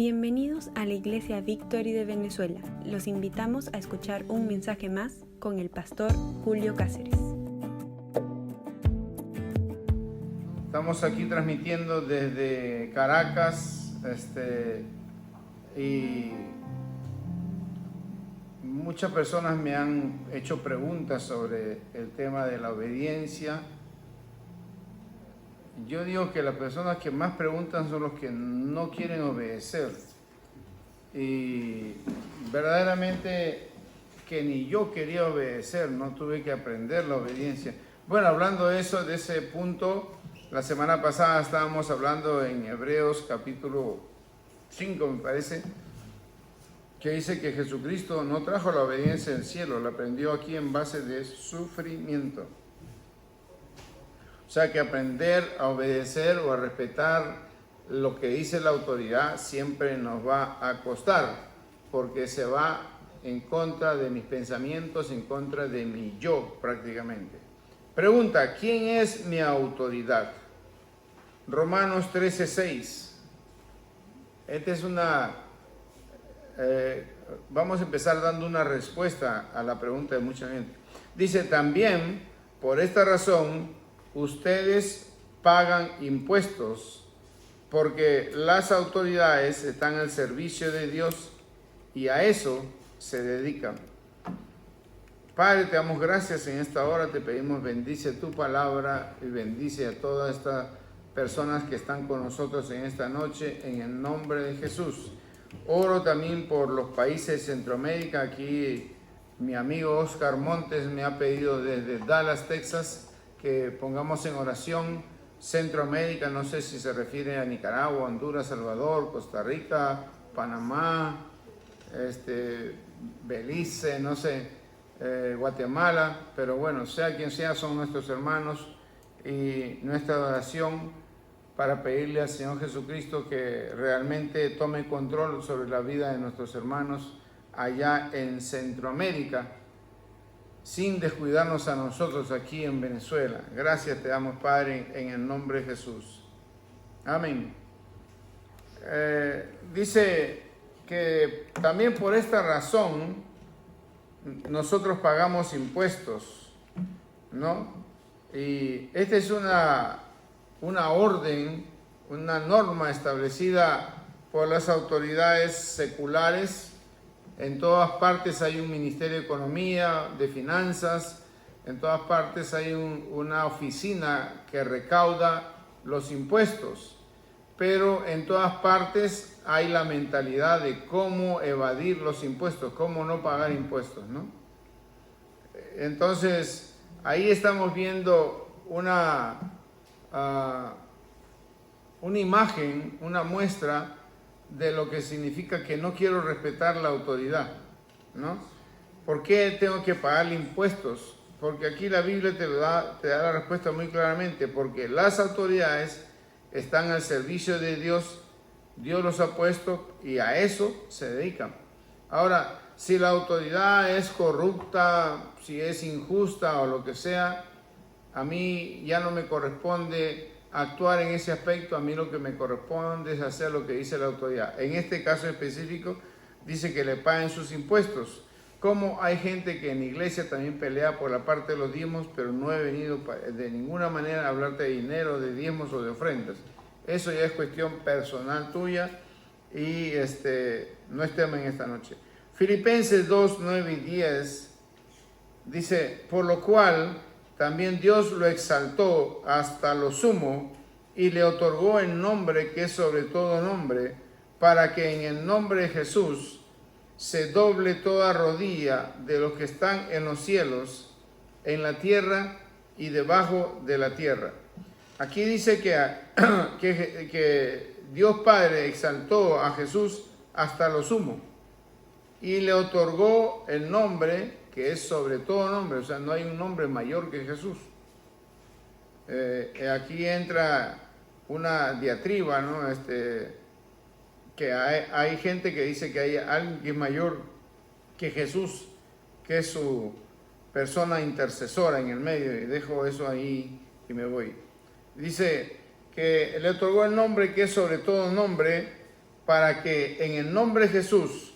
Bienvenidos a la Iglesia Victory de Venezuela. Los invitamos a escuchar un mensaje más con el pastor Julio Cáceres. Estamos aquí transmitiendo desde Caracas, y muchas personas me han hecho preguntas sobre el tema de la obediencia. Yo digo que las personas que más preguntan son los que no quieren obedecer. Y verdaderamente que ni yo quería obedecer, no tuve que aprender la obediencia. Bueno, hablando de eso, de ese punto, la semana pasada estábamos hablando en Hebreos capítulo 5, me parece, que dice que Jesucristo no trajo la obediencia del cielo, la aprendió aquí en base de sufrimiento. O sea que aprender a obedecer o a respetar lo que dice la autoridad siempre nos va a costar, porque se va en contra de mis pensamientos, en contra de mi yo prácticamente. Pregunta, ¿quién es mi autoridad? Romanos 13:6. Vamos a empezar dando una respuesta a la pregunta de mucha gente. Dice, también, por esta razón, ustedes pagan impuestos, porque las autoridades están al servicio de Dios y a eso se dedican. Padre, te damos gracias en esta hora, te pedimos bendice tu palabra y bendice a todas estas personas que están con nosotros en esta noche, en el nombre de Jesús. Oro también por los países de Centroamérica. Aquí mi amigo Oscar Montes me ha pedido desde Dallas, Texas, que pongamos en oración Centroamérica, no sé si se refiere a Nicaragua, Honduras, Salvador, Costa Rica, Panamá, Belice, no sé, Guatemala, pero bueno, sea quien sea, son nuestros hermanos y nuestra oración para pedirle al Señor Jesucristo que realmente tome control sobre la vida de nuestros hermanos allá en Centroamérica, sin descuidarnos a nosotros aquí en Venezuela. Gracias te damos, Padre, en el nombre de Jesús. Amén. Dice que también por esta razón nosotros pagamos impuestos, ¿no? Y esta es una orden, una norma establecida por las autoridades seculares. En todas partes hay un Ministerio de Economía, de Finanzas, en todas partes hay una oficina que recauda los impuestos, pero en todas partes hay la mentalidad de cómo evadir los impuestos, cómo no pagar impuestos, ¿no? Entonces, ahí estamos viendo una imagen, una muestra de lo que significa que no quiero respetar la autoridad, ¿no? ¿Por qué tengo que pagarle impuestos? Porque aquí la Biblia te da la respuesta muy claramente, porque las autoridades están al servicio de Dios, Dios los ha puesto y a eso se dedican. Ahora, si la autoridad es corrupta, si es injusta o lo que sea, a mí ya no me corresponde actuar en ese aspecto. A mí lo que me corresponde es hacer lo que dice la autoridad. En este caso específico, dice que le paguen sus impuestos. Como hay gente que en la iglesia también pelea por la parte de los diezmos, pero no he venido de ninguna manera a hablarte de dinero, de diezmos o de ofrendas. Eso ya es cuestión personal tuya y no es tema en esta noche. Filipenses 2, 9 y 10 dice, por lo cual también Dios lo exaltó hasta lo sumo y le otorgó el nombre que es sobre todo nombre, para que en el nombre de Jesús se doble toda rodilla de los que están en los cielos, en la tierra y debajo de la tierra. Aquí dice que Dios Padre exaltó a Jesús hasta lo sumo y le otorgó el nombre que es sobre todo nombre, o sea, no hay un nombre mayor que Jesús. Aquí entra una diatriba, ¿no? Que hay gente que dice que hay alguien que es mayor que Jesús, que es su persona intercesora en el medio, y dejo eso ahí y me voy. Dice que le otorgó el nombre que es sobre todo nombre, para que en el nombre de Jesús,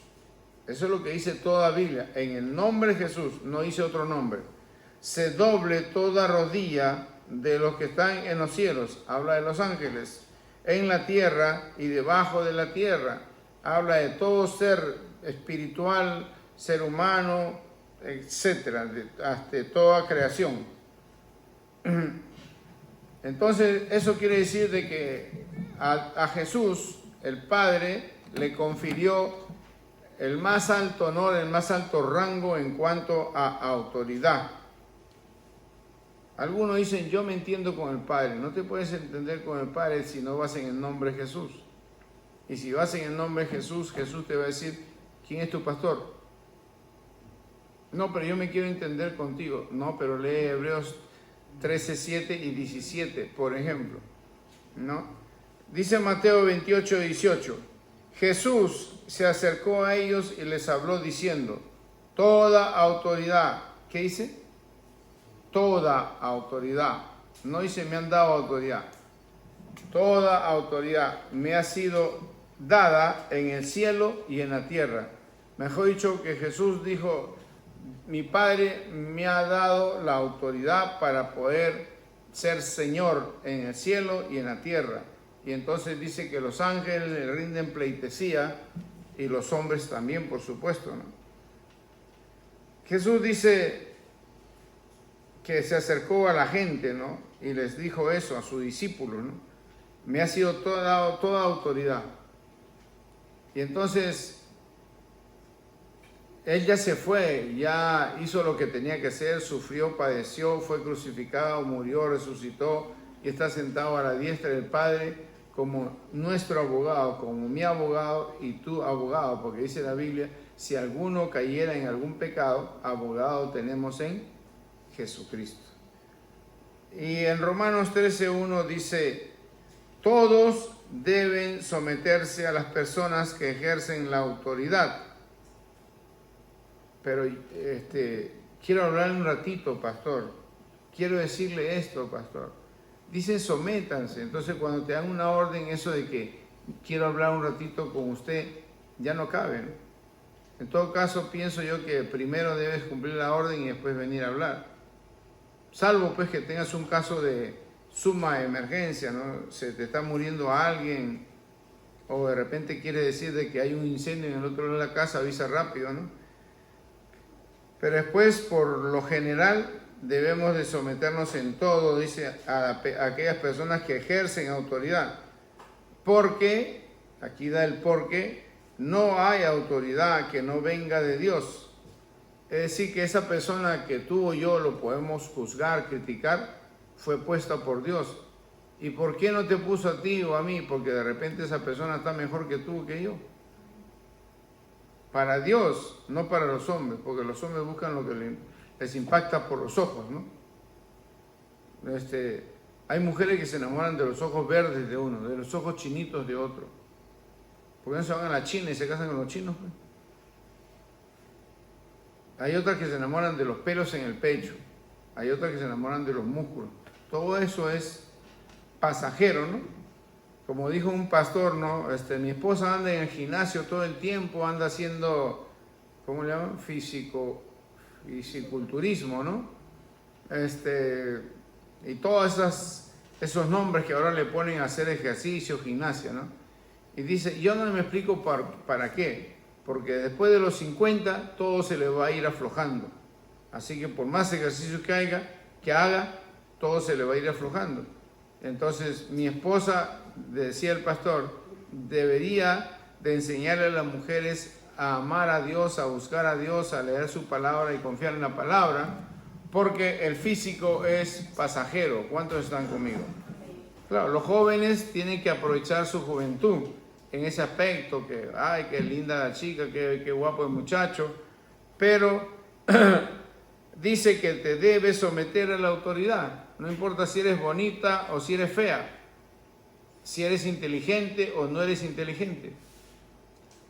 eso es lo que dice toda la Biblia, en el nombre de Jesús, no dice otro nombre, se doble toda rodilla de los que están en los cielos, habla de los ángeles, en la tierra y debajo de la tierra, habla de todo ser espiritual, ser humano, etcétera, hasta toda creación. Entonces, eso quiere decir de que a Jesús, el Padre, le confirió el más alto honor, el más alto rango en cuanto a autoridad. Algunos dicen, yo me entiendo con el Padre. No te puedes entender con el Padre si no vas en el nombre de Jesús. Y si vas en el nombre de Jesús, Jesús te va a decir, ¿quién es tu pastor? No, pero yo me quiero entender contigo. No, pero lee Hebreos 13, 7 y 17, por ejemplo. ¿No? Dice Mateo 28, 18. Jesús se acercó a ellos y les habló diciendo, toda autoridad, ¿qué dice? Toda autoridad, no dice me han dado autoridad, toda autoridad me ha sido dada en el cielo y en la tierra. Mejor dicho, que Jesús dijo, mi Padre me ha dado la autoridad para poder ser Señor en el cielo y en la tierra. Y entonces dice que los ángeles le rinden pleitesía y los hombres también, por supuesto, ¿no? Jesús dice que se acercó a la gente, ¿no? Y les dijo eso a sus discípulos, ¿no? Me ha sido toda autoridad. Y entonces, Él ya se fue, ya hizo lo que tenía que hacer, sufrió, padeció, fue crucificado, murió, resucitó y está sentado a la diestra del Padre como nuestro abogado, como mi abogado y tu abogado, porque dice la Biblia, si alguno cayera en algún pecado, abogado tenemos en Jesucristo. Y en Romanos 13:1 dice, todos deben someterse a las personas que ejercen la autoridad. Pero quiero hablar un ratito, pastor. Quiero decirle esto, pastor. Dicen sométanse. Entonces cuando te dan una orden, eso de que quiero hablar un ratito con usted, ya no cabe, ¿no? En todo caso, pienso yo que primero debes cumplir la orden y después venir a hablar. Salvo pues que tengas un caso de suma emergencia, ¿no? Se te está muriendo alguien o de repente quiere decir de que hay un incendio en el otro lado de la casa, avisa rápido, ¿no? Pero después, por lo general, debemos de someternos en todo, dice, a aquellas personas que ejercen autoridad. Porque, aquí da el porque, no hay autoridad que no venga de Dios. Es decir, que esa persona que tú o yo lo podemos juzgar, criticar, fue puesta por Dios. ¿Y por qué no te puso a ti o a mí? Porque de repente esa persona está mejor que tú o que yo. Para Dios, no para los hombres, porque los hombres buscan lo que les impacta por los ojos, ¿no? Hay mujeres que se enamoran de los ojos verdes de uno, de los ojos chinitos de otro. ¿Por qué no se van a la China y se casan con los chinos? Pues? Hay otras que se enamoran de los pelos en el pecho, hay otras que se enamoran de los músculos. Todo eso es pasajero, ¿no? Como dijo un pastor, ¿no? Mi esposa anda en el gimnasio todo el tiempo, anda haciendo, ¿cómo le llaman? Fisiculturismo, ¿no? Y todos esos nombres que ahora le ponen a hacer ejercicio, gimnasia, ¿no? Y dice, yo no me explico para qué, porque después de los 50 todo se le va a ir aflojando. Así que por más ejercicio que haga, todo se le va a ir aflojando. Entonces, mi esposa, decía el pastor, debería de enseñarle a las mujeres a amar a Dios, a buscar a Dios, a leer su palabra y confiar en la palabra, porque el físico es pasajero. ¿Cuántos están conmigo? Claro, los jóvenes tienen que aprovechar su juventud en ese aspecto, que, ay, qué linda la chica, qué guapo el muchacho, pero dice que te debes someter a la autoridad. No importa si eres bonita o si eres fea, si eres inteligente o no eres inteligente,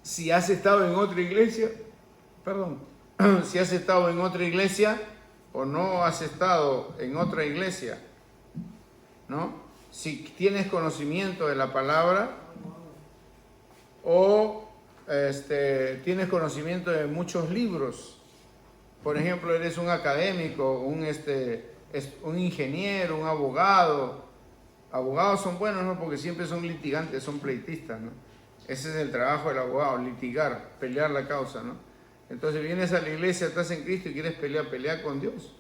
si has estado en otra iglesia, si has estado en otra iglesia o no has estado en otra iglesia, ¿no? Si tienes conocimiento de la palabra o tienes conocimiento de muchos libros. Por ejemplo, eres un académico, un ingeniero, un abogado. Abogados son buenos, ¿no? Porque siempre son litigantes, son pleitistas, ¿no? Ese es el trabajo del abogado, litigar, pelear la causa, ¿no? Entonces vienes a la iglesia, estás en Cristo y quieres pelear con Dios.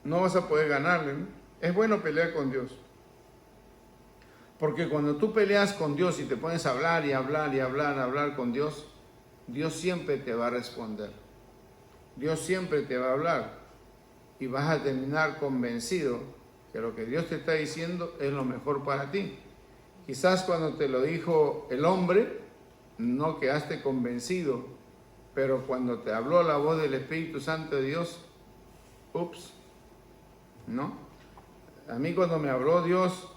No vas a poder ganarle, ¿no? Es bueno pelear con Dios. Porque cuando tú peleas con Dios y te pones a hablar y hablar con Dios, Dios siempre te va a responder. Dios siempre te va a hablar y vas a terminar convencido que lo que Dios te está diciendo es lo mejor para ti. Quizás cuando te lo dijo el hombre, no quedaste convencido, pero cuando te habló la voz del Espíritu Santo de Dios, ups, ¿no? A mí cuando me habló Dios,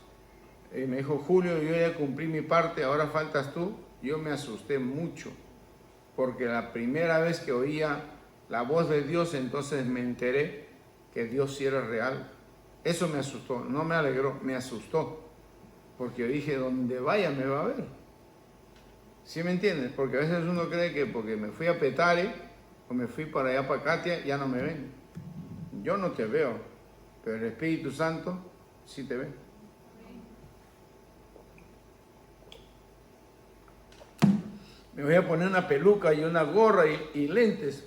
me dijo, Julio, yo ya cumplí mi parte, ahora faltas tú, yo me asusté mucho, porque la primera vez que oía la voz de Dios, entonces me enteré que Dios sí era real. Eso me asustó, no me alegró, me asustó, porque yo dije, donde vaya me va a ver. ¿Sí me entiendes? Porque a veces uno cree que porque me fui a Petare o me fui para allá para Katia, ya no me ven. Yo no te veo, pero el Espíritu Santo sí te ve. Me voy a poner una peluca y una gorra y lentes.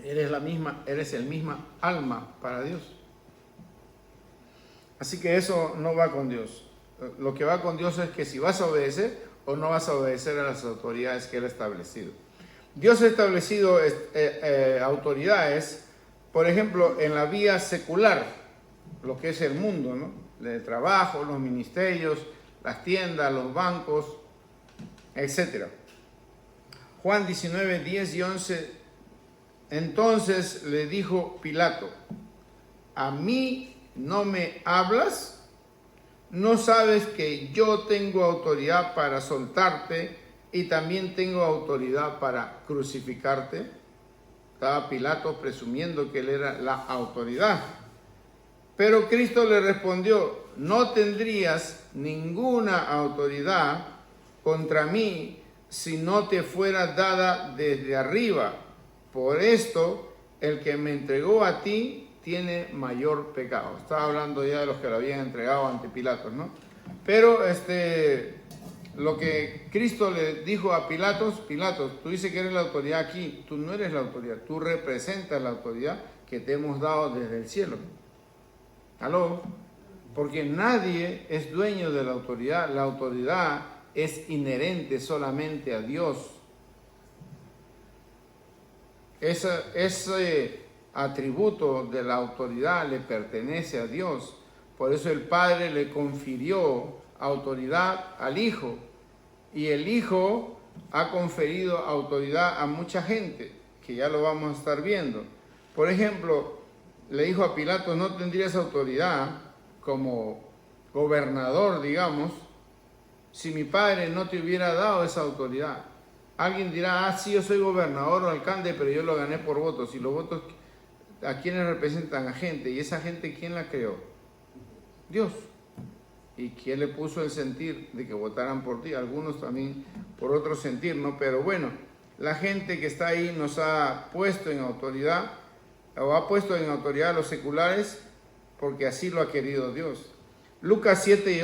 Eres el misma alma para Dios. Así que eso no va con Dios. Lo que va con Dios es que si vas a obedecer o no vas a obedecer a las autoridades que Él ha establecido. Dios ha establecido autoridades, por ejemplo, en la vía secular, lo que es el mundo, ¿no? El trabajo, los ministerios, las tiendas, los bancos, etc. Juan 19, 10 y 11. Entonces le dijo Pilato, ¿a mí no me hablas? ¿No sabes que yo tengo autoridad para soltarte y también tengo autoridad para crucificarte? Estaba Pilato presumiendo que él era la autoridad. Pero Cristo le respondió, no tendrías ninguna autoridad contra mí si no te fuera dada desde arriba. Por esto, el que me entregó a ti tiene mayor pecado. Estaba hablando ya de los que lo habían entregado ante Pilatos, ¿no? Pero lo que Cristo le dijo a Pilatos, tú dices que eres la autoridad aquí, tú no eres la autoridad, tú representas la autoridad que te hemos dado desde el cielo. ¿Aló? Porque nadie es dueño de la autoridad es inherente solamente a Dios. Ese atributo de la autoridad le pertenece a Dios. Por eso el Padre le confirió autoridad al Hijo. Y el Hijo ha conferido autoridad a mucha gente, que ya lo vamos a estar viendo. Por ejemplo, le dijo a Pilato, no tendrías autoridad como gobernador, digamos, si mi Padre no te hubiera dado esa autoridad. Alguien dirá, sí, yo soy gobernador o alcalde, pero yo lo gané por votos. Y los votos, ¿a quiénes representan? A gente. ¿Y esa gente quién la creó? Dios. ¿Y quién le puso el sentir de que votaran por ti? Algunos también por otro sentir, ¿no? Pero bueno, la gente que está ahí nos ha puesto en autoridad, o ha puesto en autoridad a los seculares, porque así lo ha querido Dios. Lucas 7,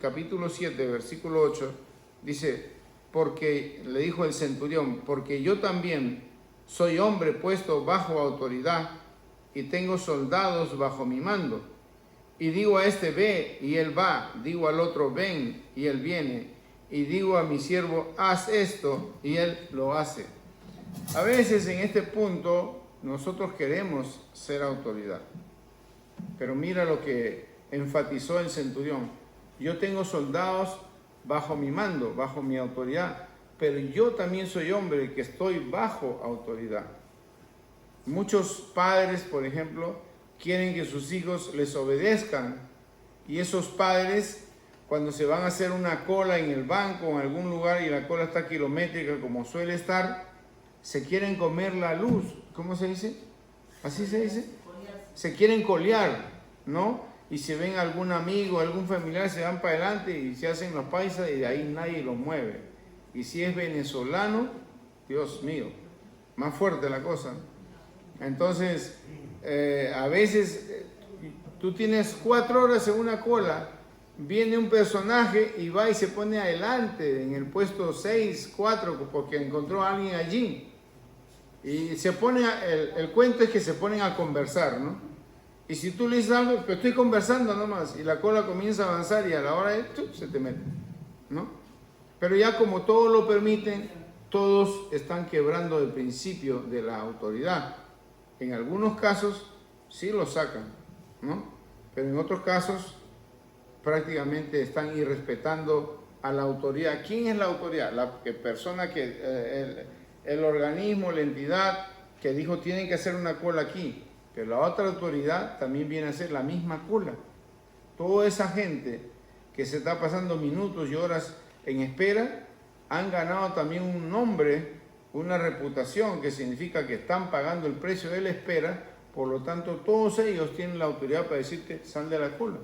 capítulo 7, versículo 8, dice, porque le dijo el centurión, porque yo también soy hombre puesto bajo autoridad y tengo soldados bajo mi mando. Y digo a este ve y él va, digo al otro ven y él viene, y digo a mi siervo haz esto y él lo hace. A veces en este punto nosotros queremos ser autoridad, pero mira lo que enfatizó el centurión, yo tengo soldados bajo mi mando, bajo mi autoridad, pero yo también soy hombre que estoy bajo autoridad. Muchos padres, por ejemplo, quieren que sus hijos les obedezcan, y esos padres, cuando se van a hacer una cola en el banco o en algún lugar y la cola está kilométrica como suele estar, se quieren comer la luz. ¿Cómo se dice? ¿Así se dice? Se quieren colear, ¿no? y si ven algún amigo, algún familiar, se van para adelante y se hacen los paisas y de ahí nadie los mueve. Y si es venezolano, Dios mío, más fuerte la cosa. Entonces, a veces tú tienes 4 horas en una cola, viene un personaje y va y se pone adelante en el puesto 6, 4, porque encontró a alguien allí. Y se pone, el cuento es que se ponen a conversar, ¿no? Y si tú le dices algo, pero estoy conversando nomás, y la cola comienza a avanzar y a la hora de se te mete, ¿no? Pero ya como todo lo permiten, todos están quebrando el principio de la autoridad. En algunos casos sí lo sacan, ¿no? Pero en otros casos prácticamente están irrespetando a la autoridad. ¿Quién es la autoridad? La persona que, el organismo, la entidad que dijo tienen que hacer una cola aquí. Pero la otra autoridad también viene a hacer la misma cola. Toda esa gente que se está pasando minutos y horas en espera, han ganado también un nombre, una reputación, que significa que están pagando el precio de la espera. Por lo tanto, todos ellos tienen la autoridad para decirte, sal de la cola.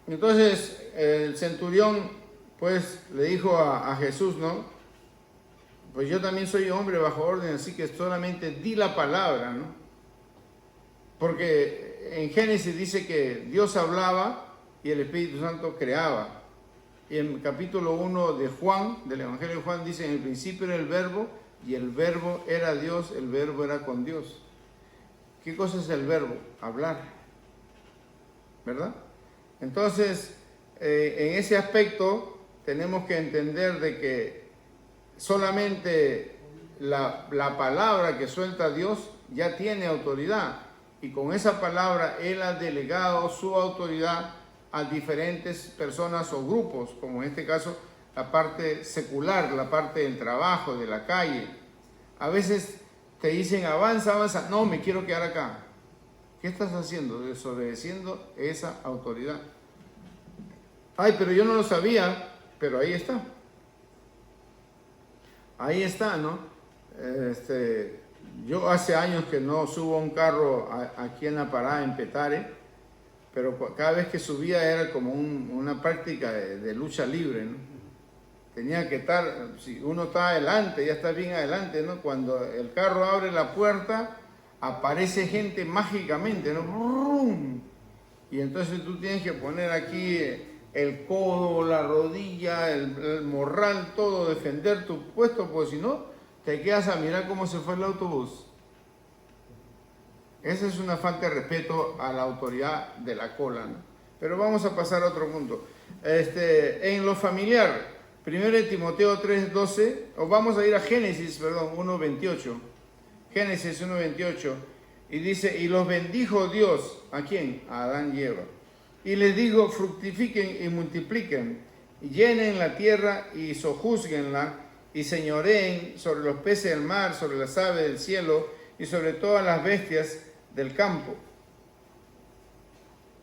Entonces, el centurión, pues, le dijo a Jesús, ¿no? Pues yo también soy hombre bajo orden, así que solamente di la palabra, ¿no? Porque en Génesis dice que Dios hablaba y el Espíritu Santo creaba. Y en capítulo 1 de Juan, del Evangelio de Juan, dice, en el principio era el verbo, y el verbo era Dios, el verbo era con Dios. ¿Qué cosa es el verbo? Hablar, ¿verdad? Entonces, en ese aspecto, tenemos que entender de que solamente la palabra que suelta Dios ya tiene autoridad. Y con esa palabra Él ha delegado su autoridad a diferentes personas o grupos, como en este caso la parte secular, la parte del trabajo, de la calle. A veces te dicen avanza, avanza, no, me quiero quedar acá. ¿Qué estás haciendo? Desobedeciendo esa autoridad. Ay, pero yo no lo sabía, pero ahí está. Ahí está, ¿no? Yo hace años que no subo a un carro aquí en la parada, en Petare, pero cada vez que subía era como una práctica de lucha libre, ¿no? Tenía que estar, si uno está adelante, ya está bien adelante, ¿no? Cuando el carro abre la puerta, aparece gente mágicamente, ¿no? ¡Brum! Y entonces tú tienes que poner aquí el codo, la rodilla, el morral, todo, defender tu puesto, porque si no, te quedas a mirar cómo se fue el autobús. Esa es una falta de respeto a la autoridad de la cola, ¿no? Pero vamos a pasar a otro punto. En lo familiar, 1 Timoteo 3:12, o vamos a ir a Génesis, 1:28. Génesis 1:28, y dice, y los bendijo Dios, ¿a quién? A Adán y Eva. Y les dijo, fructifiquen y multipliquen, y llenen la tierra y sojúzguenla, y señoreen sobre los peces del mar, sobre las aves del cielo, y sobre todas las bestias del campo.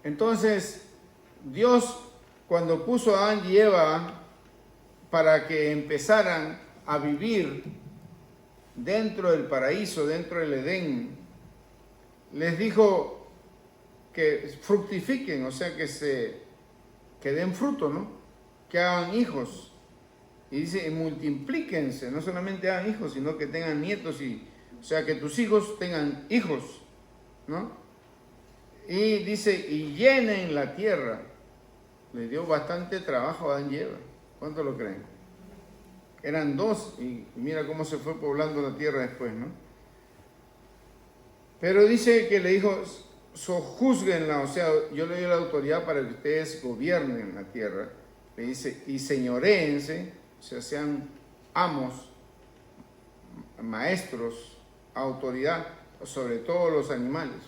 Entonces, Dios, cuando puso a Adán y Eva para que empezaran a vivir dentro del paraíso, dentro del Edén, les dijo que fructifiquen, o sea, que den fruto, ¿no? Que hagan hijos. Y dice, multiplíquense, no solamente hagan hijos, sino que tengan nietos, o sea, que tus hijos tengan hijos, ¿no? Y dice, y llenen la tierra. Le dio bastante trabajo a Adán y Eva. ¿Cuánto lo creen? Eran 2 y mira cómo se fue poblando la tierra después, ¿no? Pero dice que le dijo, sojúzguenla, o sea, yo le doy la autoridad para que ustedes gobiernen la tierra. Le dice, y señoréense, o sea, sean amos, maestros, autoridad sobre todos los animales.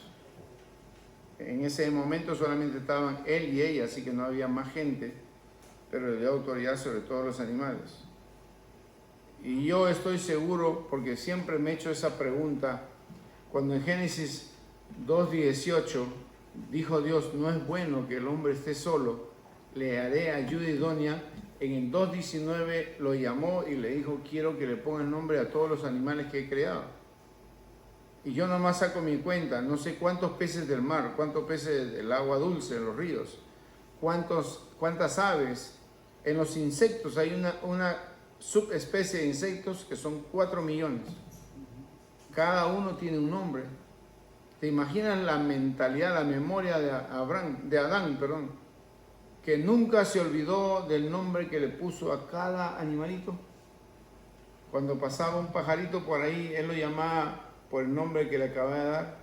En ese momento solamente estaban él y ella, así que no había más gente, pero le dio autoridad sobre todos los animales. Y yo estoy seguro, porque siempre me he hecho esa pregunta, cuando en Génesis 2:18 dijo Dios, no es bueno que el hombre esté solo, le haré ayuda idónea. en el 2:19 lo llamó y le dijo, quiero que le pongan nombre a todos los animales que he creado. Y yo nomás saco mi cuenta, no sé cuántos peces del mar, cuántos peces del agua dulce, de los ríos, cuántas aves. En los insectos hay una subespecie de insectos que son 4 millones. Cada uno tiene un nombre. ¿Te imaginas la mentalidad, la memoria de Adán, que nunca se olvidó del nombre que le puso a cada animalito? Cuando pasaba un pajarito por ahí, él lo llamaba por el nombre que le acababa de dar.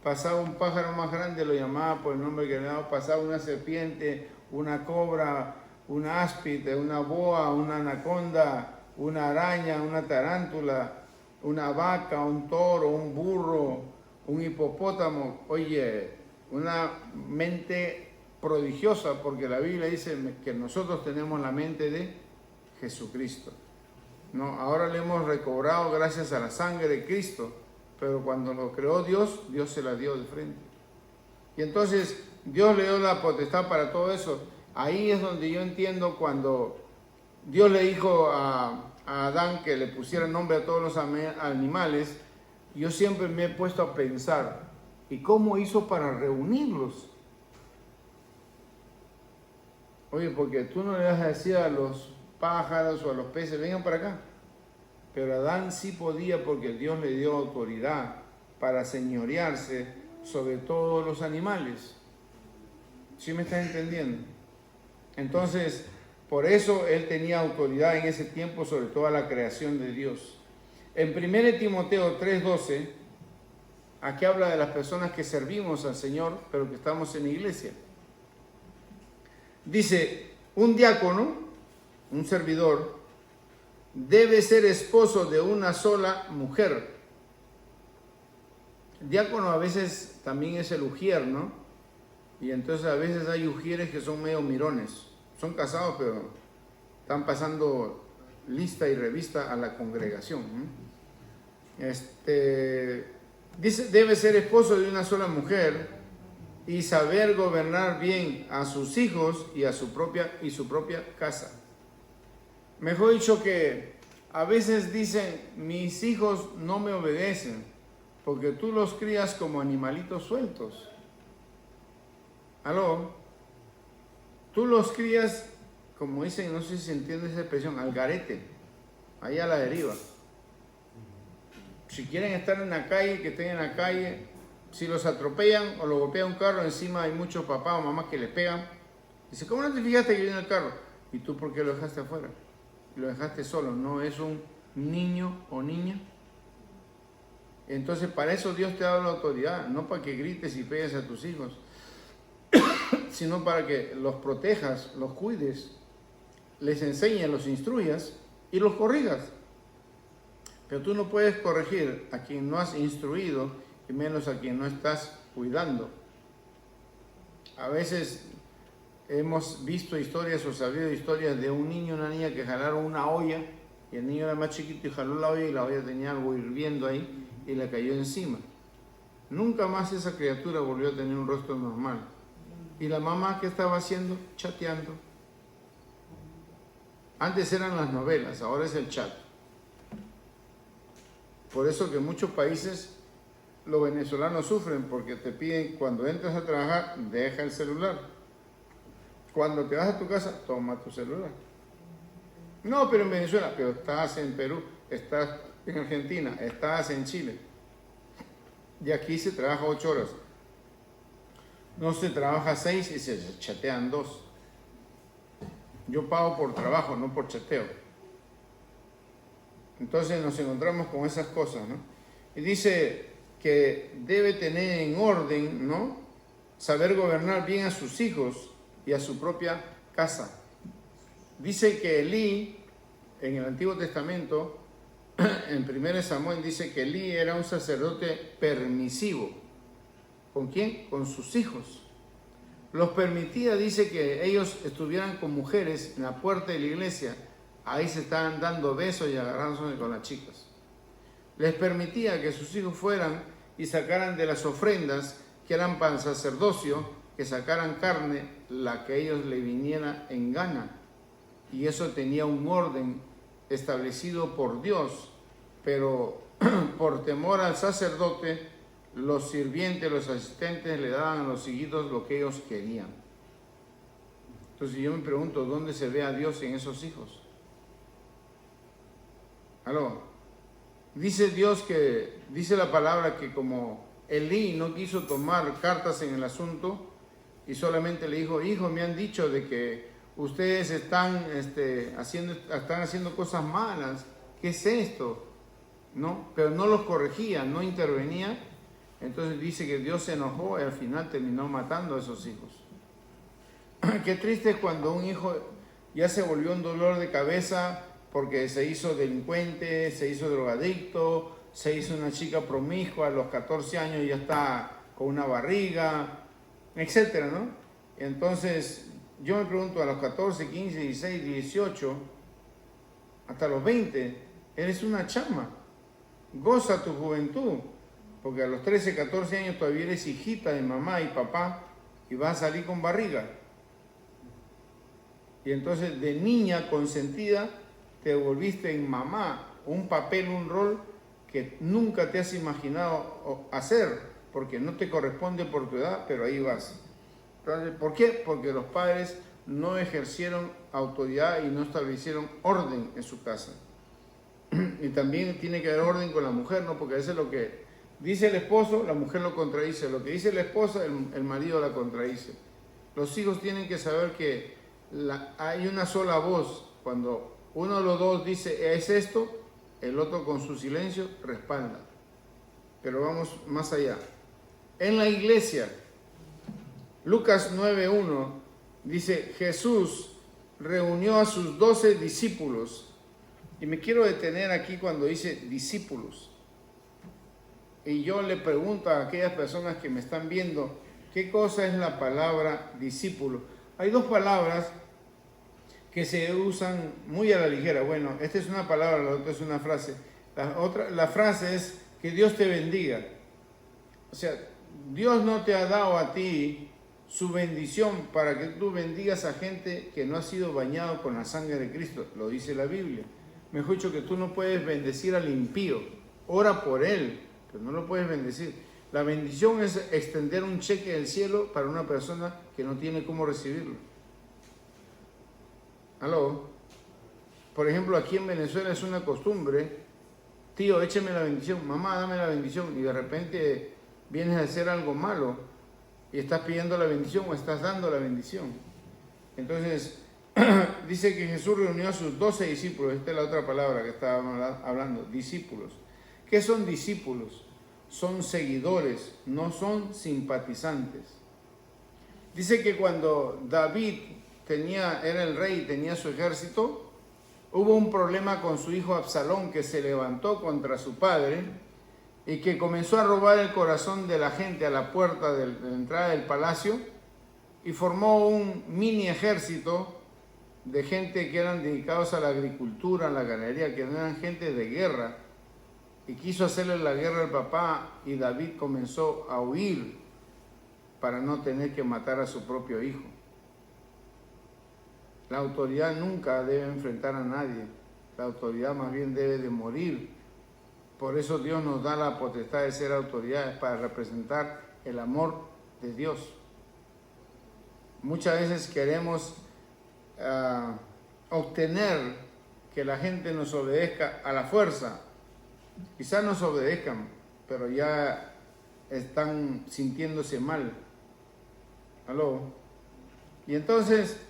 Pasaba un pájaro más grande, lo llamaba por el nombre que le daba. Pasaba una serpiente, una cobra, una áspide, una boa, una anaconda, una araña, una tarántula, una vaca, un toro, un burro, un hipopótamo. Oye, una mente prodigiosa, porque la Biblia dice que nosotros tenemos la mente de Jesucristo. No, ahora le hemos recobrado gracias a la sangre de Cristo, pero cuando lo creó Dios, Dios se la dio de frente. Y entonces Dios le dio la potestad para todo eso. Ahí es donde yo entiendo cuando Dios le dijo a Adán que le pusiera nombre a todos los animales. Yo siempre me he puesto a pensar, ¿y cómo hizo para reunirlos? Oye, porque tú no le vas a decir a los pájaros o a los peces, vengan para acá. Pero Adán sí podía, porque Dios le dio autoridad para señorearse sobre todos los animales. ¿Sí me estás entendiendo? Entonces, por eso él tenía autoridad en ese tiempo sobre toda la creación de Dios. En 1 Timoteo 3:12, aquí habla de las personas que servimos al Señor, pero que estamos en la iglesia. Dice, un diácono, un servidor, debe ser esposo de una sola mujer. El diácono a veces también es el ujier, ¿no? Y entonces a veces hay ujieres que son medio mirones. Son casados, pero están pasando lista y revista a la congregación. Dice, debe ser esposo de una sola mujer y saber gobernar bien a sus hijos y su propia casa. Mejor dicho, que a veces dicen, mis hijos no me obedecen porque tú los crías como animalitos sueltos. ¿Aló? Tú los crías, como dicen, no sé si se entiende esa expresión, al garete, ahí a la deriva. Si quieren estar en la calle, que estén en la calle. Si los atropellan o los golpea un carro, encima hay muchos papás o mamás que les pegan. Dice, ¿cómo no te fijaste que viene el carro? ¿Y tú por qué lo dejaste afuera? Lo dejaste solo, ¿no es un niño o niña? Entonces, para eso Dios te ha dado la autoridad, no para que grites y pegues a tus hijos, sino para que los protejas, los cuides, les enseñes, los instruyas y los corrijas. Pero tú no puedes corregir a quien no has instruido y menos a quien no estás cuidando. A veces hemos visto historias o sabido historias de un niño y una niña que jalaron una olla y el niño era más chiquito y jaló la olla y la olla tenía algo hirviendo ahí y le cayó encima. Nunca más esa criatura volvió a tener un rostro normal. ¿Y la mamá qué estaba haciendo? Chateando. Antes eran las novelas, ahora es el chat. Por eso que en muchos países los venezolanos sufren, porque te piden, cuando entras a trabajar, deja el celular. Cuando te vas a tu casa, toma tu celular. No, pero en Venezuela, pero estás en Perú, estás en Argentina, estás en Chile. Y aquí se trabaja 8 horas. No se trabaja 6 y se chatean 2. Yo pago por trabajo, no por chateo. Entonces nos encontramos con esas cosas, ¿no? Y dice que debe tener en orden, ¿no? Saber gobernar bien a sus hijos y a su propia casa. Dice que Elí, en el Antiguo Testamento, en 1 Samuel, dice que Elí era un sacerdote permisivo. ¿Con quién? Con sus hijos. Los permitía, dice, que ellos estuvieran con mujeres en la puerta de la iglesia. Ahí se estaban dando besos y agarrándose con las chicas. Les permitía que sus hijos fueran y sacaran de las ofrendas que eran para el sacerdocio, que sacaran carne, la que a ellos le viniera en gana. y eso tenía un orden establecido por Dios, pero por temor al sacerdote, los sirvientes, los asistentes le daban a los hijitos lo que ellos querían. Entonces yo me pregunto, ¿dónde se ve a Dios en esos hijos? ¿Aló? Dice Dios que, dice la palabra que como Elí no quiso tomar cartas en el asunto y solamente le dijo, hijo, me han dicho de que ustedes están haciendo cosas malas, ¿qué es esto? ¿No? Pero no los corregía, no intervenía. Entonces dice que Dios se enojó y al final terminó matando a esos hijos. Qué triste es cuando un hijo ya se volvió un dolor de cabeza porque se hizo delincuente, se hizo drogadicto, se hizo una chica promiscua, a los 14 años ya está con una barriga, etcétera, ¿no? Entonces, yo me pregunto, a los 14, 15, 16, 18, hasta los 20, eres una chama. Goza tu juventud, porque a los 13, 14 años todavía eres hijita de mamá y papá y vas a salir con barriga. Y entonces de niña consentida te volviste en mamá, un papel, un rol que nunca te has imaginado hacer, porque no te corresponde por tu edad, pero ahí vas. Entonces, ¿por qué? Porque los padres no ejercieron autoridad y no establecieron orden en su casa. Y también tiene que haber orden con la mujer, ¿no? Porque a veces lo que dice el esposo, la mujer lo contradice. Lo que dice la esposa, el marido la contradice. Los hijos tienen que saber que hay una sola voz. Cuando uno de los dos dice, es esto, el otro con su silencio respalda. Pero vamos más allá. En la iglesia, Lucas 9:1 dice, Jesús reunió a sus 12 discípulos. Y me quiero detener aquí cuando dice discípulos. Y yo le pregunto a aquellas personas que me están viendo, ¿qué cosa es la palabra discípulo? Hay dos palabras que se usan muy a la ligera. Bueno, esta es una palabra, la otra es una frase. La frase es que Dios te bendiga. O sea, Dios no te ha dado a ti su bendición para que tú bendigas a gente que no ha sido bañado con la sangre de Cristo. Lo dice la Biblia. Mejor dicho, que tú no puedes bendecir al impío. Ora por él, pero no lo puedes bendecir. La bendición es extender un cheque del cielo para una persona que no tiene cómo recibirlo. ¿Aló? Por ejemplo, aquí en Venezuela es una costumbre, tío, écheme la bendición, mamá, dame la bendición, y de repente vienes a hacer algo malo y estás pidiendo la bendición o estás dando la bendición. Entonces, dice que Jesús reunió a sus 12 discípulos. Esta es la otra palabra que estábamos hablando, discípulos. ¿Qué son discípulos? Son seguidores, no son simpatizantes. Dice que cuando David era el rey y tenía su ejército, hubo un problema con su hijo Absalón, que se levantó contra su padre y que comenzó a robar el corazón de la gente a la puerta de la entrada del palacio y formó un mini ejército de gente que eran dedicados a la agricultura, a la ganadería, que no eran gente de guerra, y quiso hacerle la guerra al papá, y David comenzó a huir para no tener que matar a su propio hijo. La autoridad nunca debe enfrentar a nadie, la autoridad más bien debe de morir. Por eso Dios nos da la potestad de ser autoridades, para representar el amor de Dios. Muchas veces queremos obtener que la gente nos obedezca a la fuerza. Quizás nos obedezcan, pero ya están sintiéndose mal. ¿Aló? Y entonces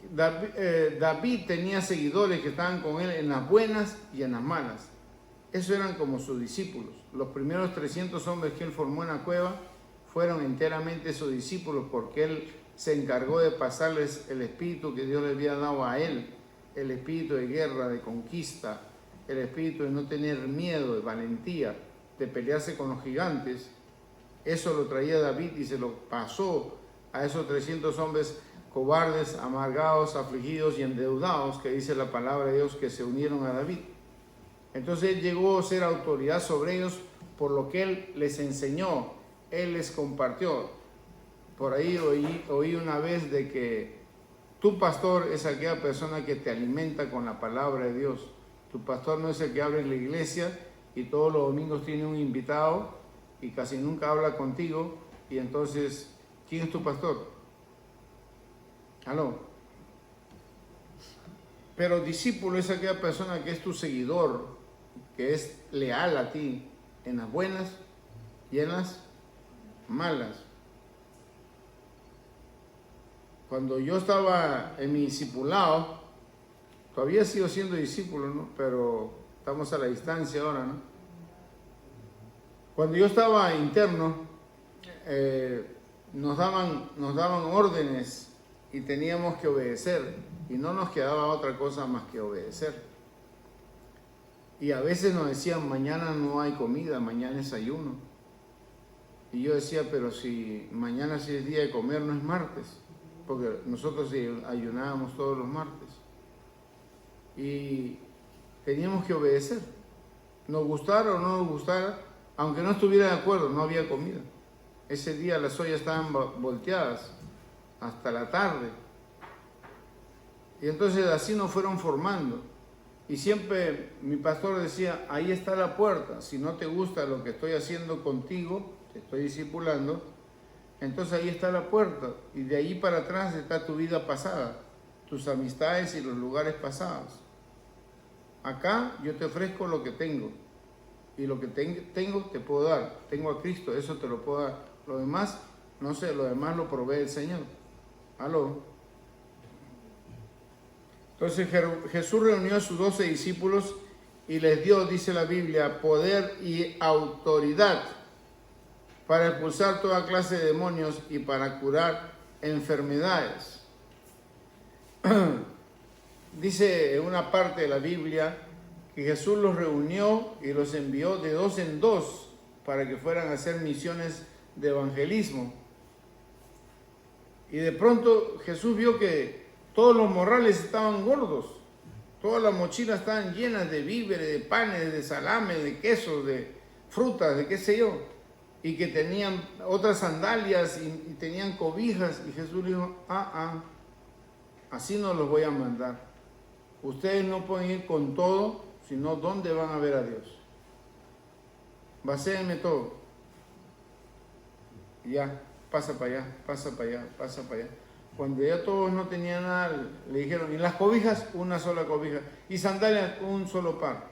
David tenía seguidores que estaban con él en las buenas y en las malas. Esos eran como sus discípulos. Los primeros 300 hombres que él formó en la cueva fueron enteramente sus discípulos, porque él se encargó de pasarles el espíritu que Dios le había dado a él, el espíritu de guerra, de conquista, el espíritu de no tener miedo, de valentía, de pelearse con los gigantes. Eso lo traía David y se lo pasó a esos 300 hombres cobardes, amargados, afligidos y endeudados, que dice la palabra de Dios, que se unieron a David. Entonces él llegó a ser autoridad sobre ellos por lo que él les enseñó, él les compartió. Por ahí oí una vez de que Tu pastor es aquella persona que te alimenta con la palabra de Dios. Tu pastor no es el que abre la iglesia y todos los domingos tiene un invitado y casi nunca habla contigo. Y entonces, ¿quién es tu pastor? ¿Aló? Pero discípulo es aquella persona que es tu seguidor, que es leal a ti en las buenas y en las malas. Cuando yo estaba en mi discipulado, todavía sigo siendo discípulo, ¿no? Pero estamos a la distancia ahora, ¿no? Cuando yo estaba interno, nos daban órdenes y teníamos que obedecer, y no nos quedaba otra cosa más que obedecer. Y a veces nos decían, mañana no hay comida, mañana es ayuno. Y yo decía, pero si mañana sí es día de comer, no es martes, porque nosotros ayunábamos todos los martes. Y teníamos que obedecer, nos gustara o no nos gustara, aunque no estuviera de acuerdo, no había comida. Ese día las ollas estaban volteadas hasta la tarde. Y entonces así nos fueron formando. Y siempre mi pastor decía, ahí está la puerta. Si no te gusta lo que estoy haciendo contigo, te estoy discipulando, entonces ahí está la puerta. Y de ahí para atrás está tu vida pasada, tus amistades y los lugares pasados. Acá yo te ofrezco lo que tengo. Y lo que tengo te puedo dar. Tengo a Cristo, eso te lo puedo dar. Lo demás, no sé, lo demás lo provee el Señor. ¿Aló? Entonces Jesús reunió a sus 12 discípulos y les dio, dice la Biblia, poder y autoridad para expulsar toda clase de demonios y para curar enfermedades. Dice en una parte de la Biblia que Jesús los reunió y los envió de 2 en 2 para que fueran a hacer misiones de evangelismo. Y de pronto Jesús vio que todos los morrales estaban gordos, todas las mochilas estaban llenas de víveres, de panes, de salame, de quesos, de frutas, de qué sé yo, y que tenían otras sandalias y tenían cobijas. Y Jesús dijo, así no los voy a mandar. Ustedes no pueden ir con todo, sino ¿dónde van a ver a Dios? Vacéenme todo. Y ya, pasa para allá, pasa para allá, pasa para allá. Cuando ya todos no tenían nada, le dijeron, y las cobijas, una sola cobija, y sandalias, un solo par.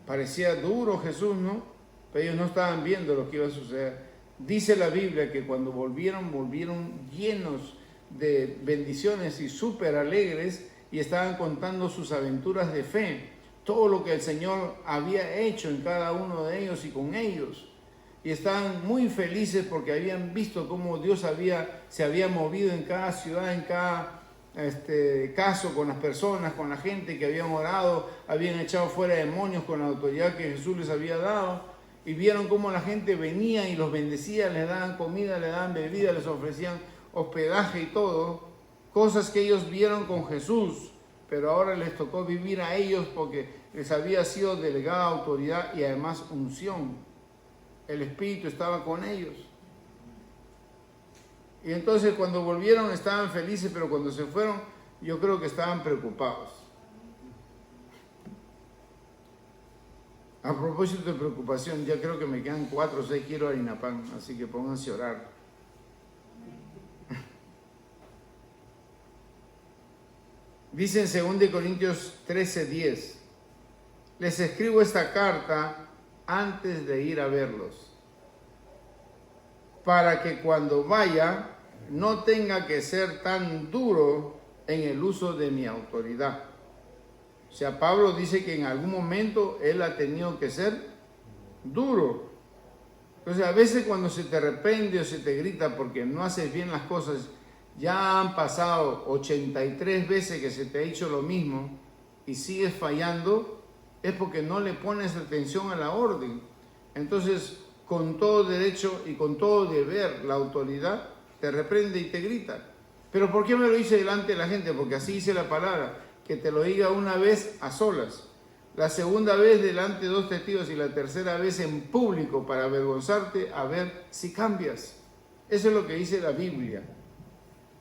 Parecía duro Jesús, ¿no? Pero ellos no estaban viendo lo que iba a suceder. Dice la Biblia que cuando volvieron llenos de bendiciones y súper alegres, y estaban contando sus aventuras de fe, todo lo que el Señor había hecho en cada uno de ellos y con ellos. Y estaban muy felices porque habían visto cómo Dios se había movido en cada ciudad, en cada caso, con las personas, con la gente que habían orado, habían echado fuera demonios con la autoridad que Jesús les había dado. Y vieron cómo la gente venía y los bendecía, les daban comida, les daban bebida, les ofrecían hospedaje y todo. Cosas que ellos vieron con Jesús, pero ahora les tocó vivir a ellos porque les había sido delegada autoridad y además unción. El Espíritu estaba con ellos. Y entonces cuando volvieron estaban felices, pero cuando se fueron yo creo que estaban preocupados. A propósito de preocupación, ya creo que me quedan 4 o 6 kilos de harina pan, así que pónganse a orar. Dice en 2 Corintios 13:10, les escribo esta carta antes de ir a verlos, para que cuando vaya no tenga que ser tan duro en el uso de mi autoridad. O sea, Pablo dice que en algún momento él ha tenido que ser duro. Entonces, a veces cuando se te reprende o se te grita porque no haces bien las cosas, ya han pasado 83 veces que se te ha hecho lo mismo y sigues fallando, es porque no le pones atención a la orden. Entonces, con todo derecho y con todo deber, la autoridad te reprende y te grita. ¿Pero por qué me lo dice delante de la gente? Porque así dice la palabra, que te lo diga una vez a solas, la segunda vez delante de 2 testigos y la tercera vez en público para avergonzarte a ver si cambias. Eso es lo que dice la Biblia.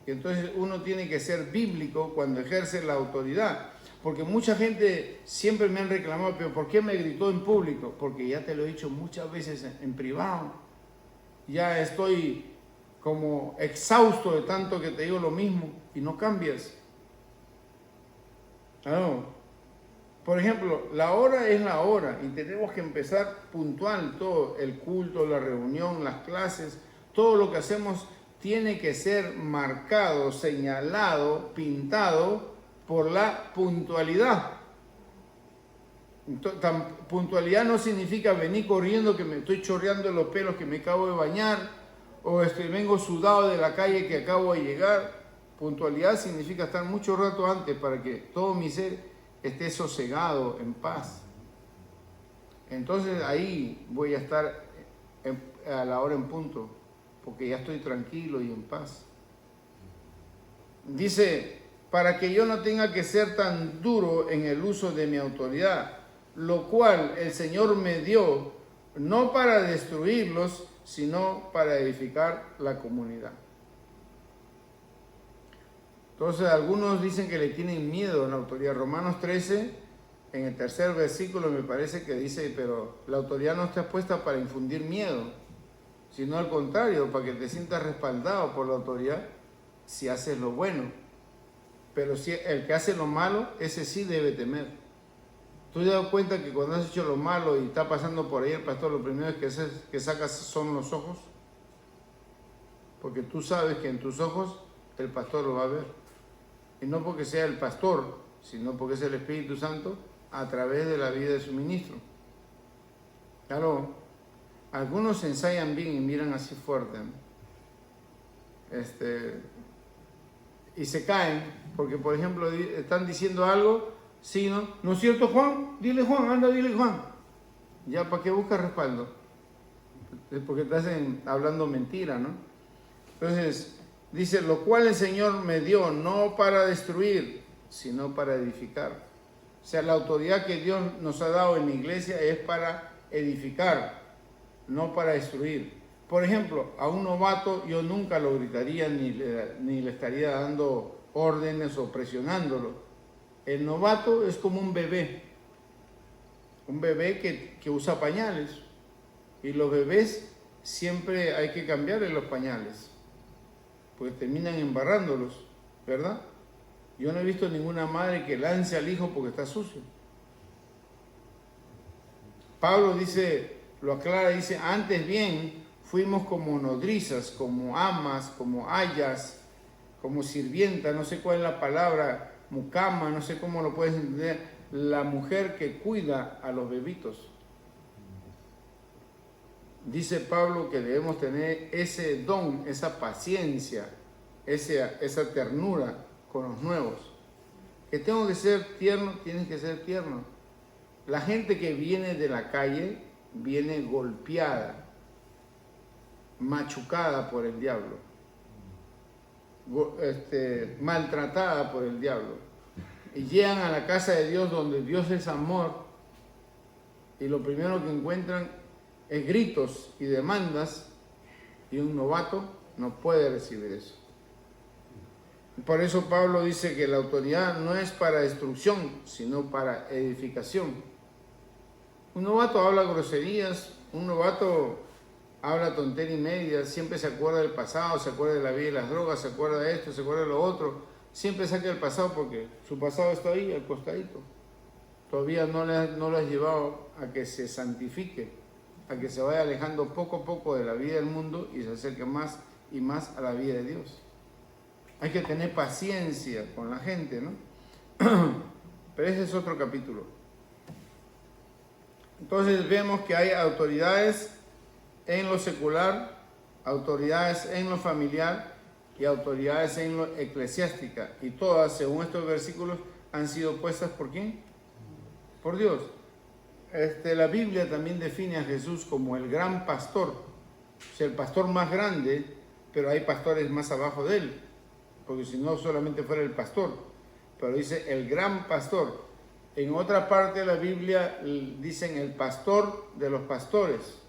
Y entonces uno tiene que ser bíblico cuando ejerce la autoridad. Porque mucha gente siempre me han reclamado, pero ¿por qué me gritó en público? Porque ya te lo he dicho muchas veces en privado. Ya estoy como exhausto de tanto que te digo lo mismo y no cambias. Claro. Por ejemplo, la hora es la hora y tenemos que empezar puntual todo, el culto, la reunión, las clases, todo lo que hacemos tiene que ser marcado, señalado, pintado por la puntualidad. Puntualidad no significa venir corriendo que me estoy chorreando los pelos que me acabo de bañar o vengo sudado de la calle que acabo de llegar. Puntualidad significa estar mucho rato antes para que todo mi ser esté sosegado, en paz. Entonces ahí voy a estar a la hora en punto, porque ya estoy tranquilo y en paz. Dice, para que yo no tenga que ser tan duro en el uso de mi autoridad, lo cual el Señor me dio, no para destruirlos, sino para edificar la comunidad. Entonces algunos dicen que le tienen miedo a la autoridad. Romanos 13, en el tercer versículo me parece que dice, pero la autoridad no está puesta para infundir miedo, sino al contrario, para que te sientas respaldado por la autoridad si haces lo bueno. Pero si el que hace lo malo, ese sí debe temer. ¿Tú te das cuenta que cuando has hecho lo malo y está pasando por ahí el pastor, lo primero que sacas son los ojos? Porque tú sabes que en tus ojos el pastor lo va a ver. Y no porque sea el pastor, sino porque es el Espíritu Santo a través de la vida de su ministro. Claro, algunos ensayan bien y miran así fuerte, ¿no? Y se caen, porque por ejemplo están diciendo algo, sí, ¿no? ¿No es cierto, Juan? Dile Juan, anda, dile Juan. Ya, ¿para qué buscas respaldo? Es porque estás hablando mentira, ¿no? Entonces, dice, lo cual el Señor me dio, no para destruir, sino para edificar. O sea, la autoridad que Dios nos ha dado en la iglesia es para edificar, no para destruir. Por ejemplo, a un novato yo nunca lo gritaría ni le estaría dando órdenes o presionándolo. El novato es como un bebé que usa pañales. Y los bebés siempre hay que cambiarle los pañales, porque terminan embarrándolos, ¿verdad? Yo no he visto ninguna madre que lance al hijo porque está sucio. Pablo dice, lo aclara, dice, antes bien fuimos como nodrizas, como amas, como ayas, como sirvienta, no sé cuál es la palabra, mucama, no sé cómo lo puedes entender, la mujer que cuida a los bebitos. Dice Pablo que debemos tener ese don, esa paciencia, esa ternura con los nuevos. Que tengo que ser tierno, tienes que ser tierno. La gente que viene de la calle viene golpeada, machucada por el diablo, maltratada por el diablo. Y llegan a la casa de Dios donde Dios es amor y lo primero que encuentran es gritos y demandas y un novato no puede recibir eso. Por eso Pablo dice que la autoridad no es para destrucción, sino para edificación. Un novato habla groserías, un novato habla tontería y media, siempre se acuerda del pasado, se acuerda de la vida y las drogas, se acuerda de esto, se acuerda de lo otro. Siempre saca el pasado porque su pasado está ahí, al costadito. Todavía no lo has llevado a que se santifique, a que se vaya alejando poco a poco de la vida del mundo y se acerque más y más a la vida de Dios. Hay que tener paciencia con la gente, ¿no? Pero ese es otro capítulo. Entonces vemos que hay autoridades en lo secular, autoridades en lo familiar y autoridades en lo eclesiástica. Y todas, según estos versículos, han sido puestas ¿por quién? Por Dios. La Biblia también define a Jesús como el gran pastor. O sea, el pastor más grande, pero hay pastores más abajo de él. Porque si no, solamente fuera el pastor. Pero dice el gran pastor. En otra parte de la Biblia dicen el pastor de los pastores.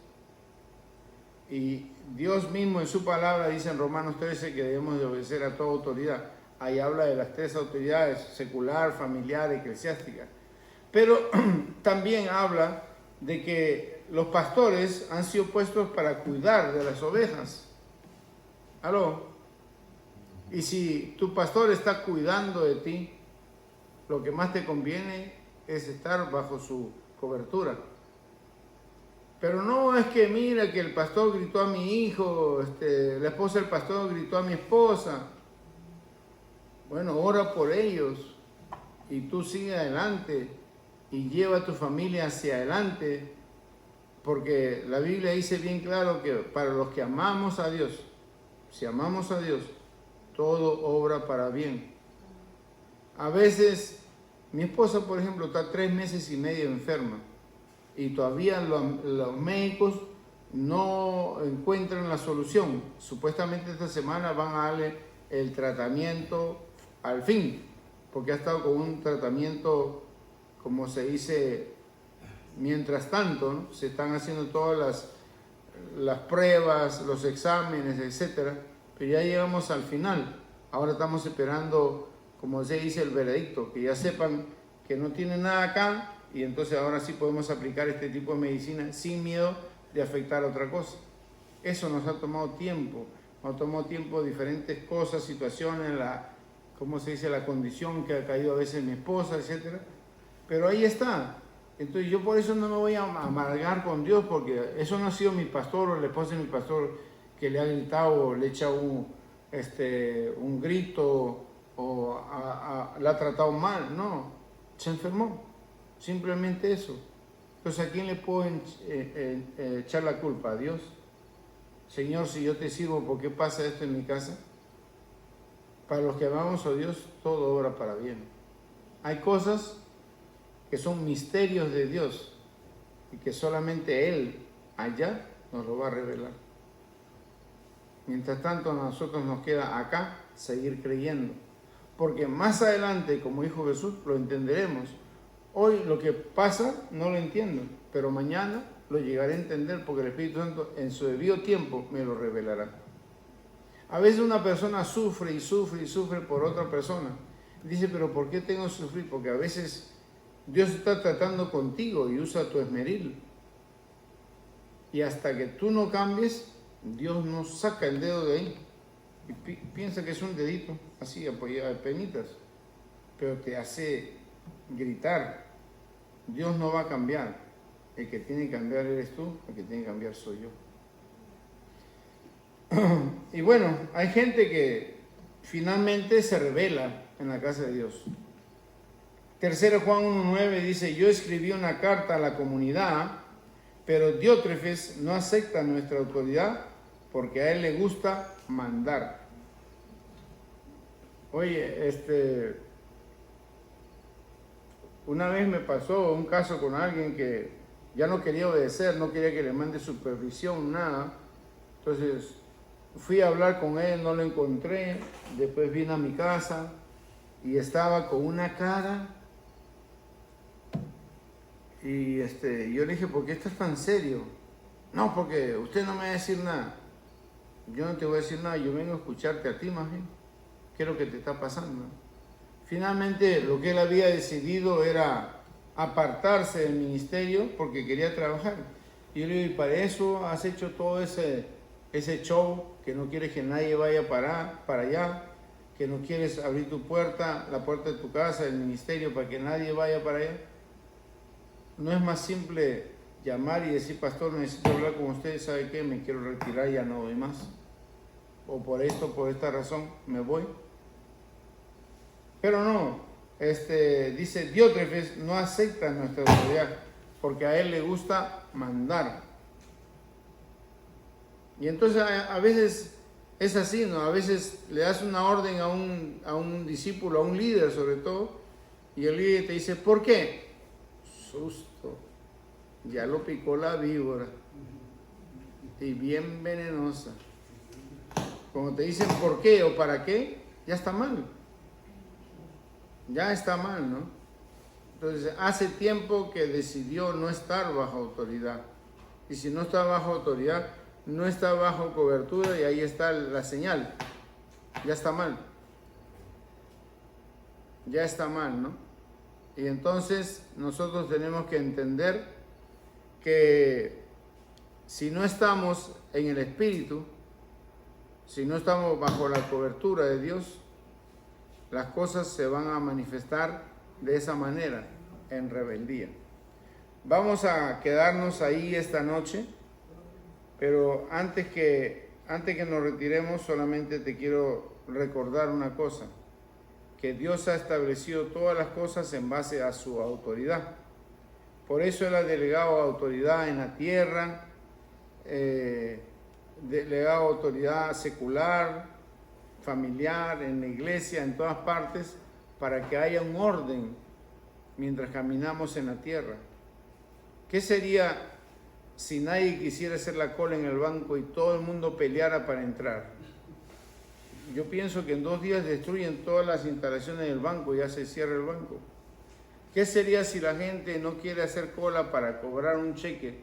Y Dios mismo en su palabra dice en Romanos 13 que debemos de obedecer a toda autoridad. Ahí habla de las 3 autoridades, secular, familiar, eclesiástica. Pero también habla de que los pastores han sido puestos para cuidar de las ovejas. ¿Aló? Y si tu pastor está cuidando de ti, lo que más te conviene es estar bajo su cobertura. Pero no es que mira que el pastor gritó a mi hijo, la esposa del pastor gritó a mi esposa. Bueno, ora por ellos y tú sigue adelante y lleva a tu familia hacia adelante, porque la Biblia dice bien claro que para los que amamos a Dios, si amamos a Dios, todo obra para bien. A veces, mi esposa, por ejemplo, está 3 meses y medio enferma y todavía los médicos no encuentran la solución. Supuestamente esta semana van a darle el tratamiento al fin, porque ha estado con un tratamiento, como se dice, mientras tanto, ¿no? Se están haciendo todas las pruebas, los exámenes, etcétera, pero ya llegamos al final. Ahora estamos esperando, como se dice, el veredicto, que ya sepan que no tienen nada acá y entonces ahora sí podemos aplicar este tipo de medicina sin miedo de afectar a otra cosa. Eso nos ha tomado tiempo diferentes cosas, situaciones, ¿cómo se dice? La condición que ha caído a veces mi esposa, etcétera. Pero ahí está. Entonces yo por eso no me voy a amargar con Dios, porque eso no ha sido mi pastor o la esposa de mi pastor que le ha gritado o le ha echado un grito o la ha tratado mal. No, se enfermó. Simplemente eso. Entonces, ¿a quién le puedo echar la culpa? ¿A Dios? Señor, si yo te sirvo, ¿por qué pasa esto en mi casa? Para los que amamos a Dios, todo obra para bien. Hay cosas que son misterios de Dios y que solamente Él allá nos lo va a revelar. Mientras tanto, a nosotros nos queda acá seguir creyendo, porque más adelante, como dijo Jesús, lo entenderemos. Hoy lo que pasa no lo entiendo, pero mañana lo llegaré a entender, porque el Espíritu Santo en su debido tiempo me lo revelará. A veces una persona sufre y sufre y sufre por otra persona. Dice, pero ¿por qué tengo que sufrir? Porque a veces Dios está tratando contigo y usa tu esmeril. Y hasta que tú no cambies, Dios no saca el dedo de ahí. Y piensa que es un dedito, así, apoyado de penitas. Pero te hace gritar. Dios no va a cambiar. El que tiene que cambiar eres tú, el que tiene que cambiar soy yo. Y bueno, hay gente que finalmente se rebela en la casa de Dios. 3 Juan 1:9 dice, yo escribí una carta a la comunidad, pero Diótrefes no acepta nuestra autoridad porque a él le gusta mandar. Oye, una vez me pasó un caso con alguien que ya no quería obedecer, no quería que le mande supervisión, nada. Entonces fui a hablar con él, no lo encontré, después vine a mi casa y estaba con una cara. Y yo le dije, ¿por qué estás tan serio? No, porque usted no me va a decir nada. Yo no te voy a decir nada, yo vengo a escucharte a ti más bien. ¿Qué es lo que te está pasando? Finalmente, lo que él había decidido era apartarse del ministerio porque quería trabajar. Y yo le digo, y para eso has hecho todo ese show, que no quieres que nadie vaya para allá, que no quieres abrir tu puerta, la puerta de tu casa, del ministerio, para que nadie vaya para allá. ¿No es más simple llamar y decir, pastor, necesito hablar con usted, ¿sabe qué? Me quiero retirar, ya no doy más. O por esta razón, me voy. Pero no, dice, Diótrefes no acepta nuestra autoridad, porque a él le gusta mandar. Y entonces a veces es así, ¿no? A veces le das una orden a un discípulo, a un líder sobre todo, y el líder te dice, ¿por qué? Susto, ya lo picó la víbora y bien venenosa. Cuando te dicen por qué o para qué, ya está mal, ¿no? Entonces hace tiempo que decidió no estar bajo autoridad, y si no está bajo autoridad no está bajo cobertura y ahí está la señal. Ya está mal. Ya está mal, ¿no? Y entonces nosotros tenemos que entender que si no estamos en el Espíritu, si no estamos bajo la cobertura de Dios, las cosas se van a manifestar de esa manera, en rebeldía. Vamos a quedarnos ahí esta noche, pero antes que nos retiremos, solamente te quiero recordar una cosa, que Dios ha establecido todas las cosas en base a su autoridad. Por eso Él ha delegado autoridad en la tierra, delegado autoridad secular, familiar, en la iglesia, en todas partes, para que haya un orden mientras caminamos en la tierra. ¿Qué sería si nadie quisiera hacer la cola en el banco y todo el mundo peleara para entrar? Yo pienso que en 2 días destruyen todas las instalaciones del banco y ya se cierra el banco. ¿Qué sería si la gente no quiere hacer cola para cobrar un cheque?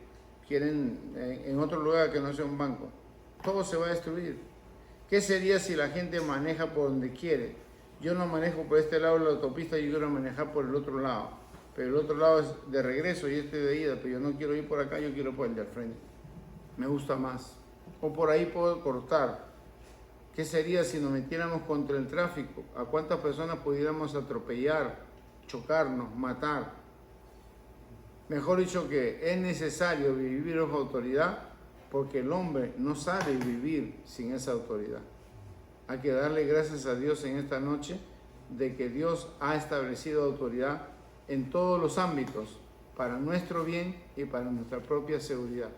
Quieren en otro lugar que no sea un banco. Todo se va a destruir. ¿Qué sería si la gente maneja por donde quiere? Yo no manejo por este lado de la autopista, yo quiero manejar por el otro lado. Pero el otro lado es de regreso y este de ida, pero yo no quiero ir por acá, yo quiero por el de al frente. Me gusta más. O por ahí puedo cortar. ¿Qué sería si nos metiéramos contra el tráfico? ¿A cuántas personas pudiéramos atropellar, chocarnos, matar? Mejor dicho, que es necesario vivir bajo autoridad porque el hombre no sabe vivir sin esa autoridad. Hay que darle gracias a Dios en esta noche de que Dios ha establecido autoridad en todos los ámbitos para nuestro bien y para nuestra propia seguridad.